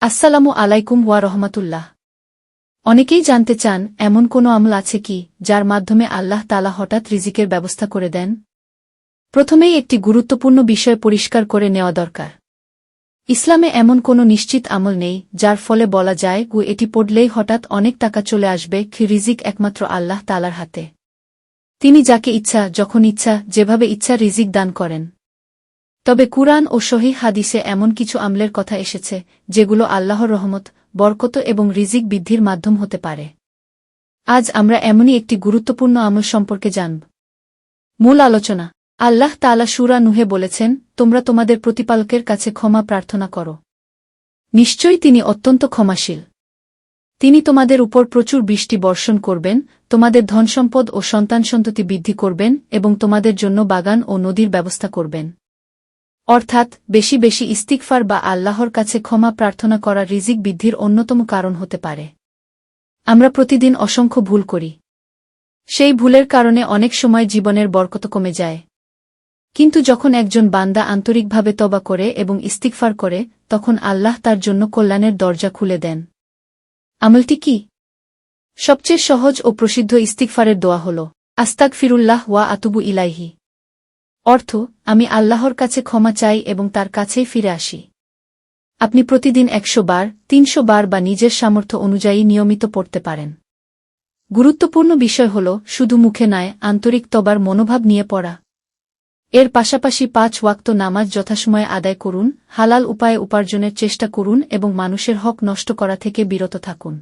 আসসালামু আলাইকুম ওয়া রহমাতুল্লাহ। অনেকেই জানতে চান এমন কোনো আমল আছে কি যার মাধ্যমে আল্লাহ তাআলা হঠাৎ রিজিকের ব্যবস্থা করে দেন। প্রথমেই একটি গুরুত্বপূর্ণ বিষয় পরিষ্কার করে নেওয়া দরকার। ইসলামে এমন কোনো নিশ্চিত আমল নেই যার ফলে বলা যায় এটি পড়লেই হঠাৎ অনেক টাকা চলে আসবে। রিজিক একমাত্র আল্লাহ তাআলার হাতে। তিনি যাকে ইচ্ছা, যখন ইচ্ছা, যেভাবে ইচ্ছা রিজিক দান করেন। তবে কুরআন ও সহিহ হাদিসে এমন কিছু আমলের কথা এসেছে যেগুলো আল্লাহর রহমত, বরকত এবং রিজিক বৃদ্ধির মাধ্যম হতে পারে। আজ আমরা এমনই একটি গুরুত্বপূর্ণ আমল সম্পর্কে জানব। মূল আলোচনা। আল্লাহ তাআলা সূরা নূহে বলেছেন, তোমরা তোমাদের প্রতিপালকের কাছে ক্ষমা প্রার্থনা করো। নিশ্চয়ই তিনি অত্যন্ত ক্ষমাশীল। তিনি তোমাদের উপর প্রচুর বৃষ্টি বর্ষণ করবেন, তোমাদের ধনসম্পদ ও সন্তানসন্ততি বৃদ্ধি করবেন এবং তোমাদের জন্য বাগান ও নদীর ব্যবস্থা করবেন। অর্থাৎ বেশি বেশি ইস্তিগফার বা আল্লাহর কাছে ক্ষমা প্রার্থনা করা রিজিক বৃদ্ধির অন্যতম কারণ হতে পারে। আমরা প্রতিদিন অসংখ্য ভুল করি। সেই ভুলের কারণে অনেক সময় জীবনের বরকত কমে যায়। কিন্তু যখন একজন বান্দা আন্তরিকভাবে তওবা করে এবং ইস্তিগফার করে, তখন আল্লাহ তার জন্য কল্যাণের দরজা খুলে দেন। আমলটি কি? সবচেয়ে সহজ ও প্রসিদ্ধ ইস্তিগফারের দোয়া হল আস্তাগফিরুল্লাহ ওয়া আতুবু ইলাইহি। অর্থ, আমি আল্লাহর কাছে ক্ষমা চাই এবং তার কাছেই ফিরে আসি। আপনি প্রতিদিন 100 বার, 300 বার বা নিজের সামর্থ্য অনুযায়ী নিয়মিত পড়তে পারেন। গুরুত্বপূর্ণ বিষয় হল শুধু মুখে নয়, আন্তরিক তওবার মনোভাব নিয়ে পড়া। এর পাশাপাশি 5 ওয়াক্ত নামাজ যথাসময়ে আদায় করুন, হালাল উপায়ে উপার্জনের চেষ্টা করুন এবং মানুষের হক নষ্ট করা থেকে বিরত থাকুন।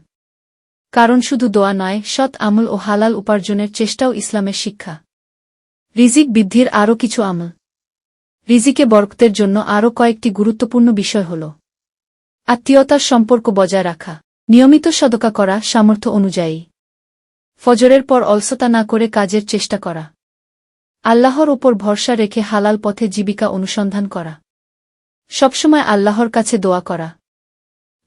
কারণ শুধু দোয়া নয়, সৎ আমল ও হালাল উপার্জনের চেষ্টাও ইসলামের শিক্ষা। রিজিক বৃদ্ধির আরও কিছু আমল। রিজিকে বরকতের জন্য আরও কয়েকটি গুরুত্বপূর্ণ বিষয় হল আত্মীয়তার সম্পর্ক বজায় রাখা, নিয়মিত সদকা করা সামর্থ্য অনুযায়ী, ফজরের পর অলসতা না করে কাজের চেষ্টা করা, আল্লাহর ওপর ভরসা রেখে হালাল পথে জীবিকা অনুসন্ধান করা, সবসময় আল্লাহর কাছে দোয়া করা।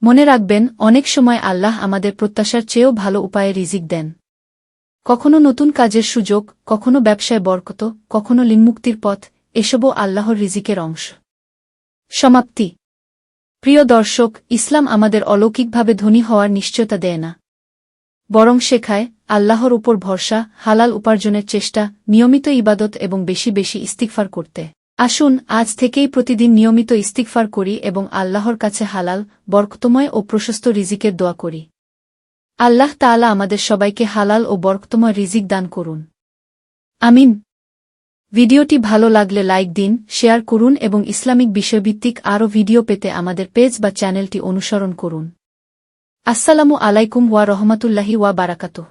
মনে রাখবেন, অনেক সময় আল্লাহ আমাদের প্রত্যাশার চেয়েও ভালো উপায়ে রিজিক দেন। কখনো নতুন কাজের সুযোগ, কখনো ব্যবসায় বরকত, কখনো ঋণমুক্তির পথ, এসবও আল্লাহর রিজিকের অংশ। সমাপ্তি। প্রিয় দর্শক, ইসলাম আমাদের অলৌকিকভাবে ধনী হওয়ার নিশ্চয়তা দেয় না, বরং শেখায় আল্লাহর উপর ভরসা, হালাল উপার্জনের চেষ্টা, নিয়মিত ইবাদত এবং বেশি বেশি ইস্তিগফার করতে। আসুন আজ থেকেই প্রতিদিন নিয়মিত ইস্তিগফার করি এবং আল্লাহর কাছে হালাল, বরকতময় ও প্রশস্ত রিজিকের দোয়া করি। আল্লাহ তাআলা আমাদের সবাইকে হালাল ও বরকতময় রিজিক দান করুন। আমিন। ভিডিওটি ভালো লাগলে লাইক দিন, শেয়ার করুন এবং ইসলামিক বিষয়ভিত্তিক আরও ভিডিও পেতে আমাদের পেজ বা চ্যানেলটি অনুসরণ করুন। আসসালামু আলাইকুম ওয়া রহমাতুল্লাহি ওয়া বারাকাতুহু।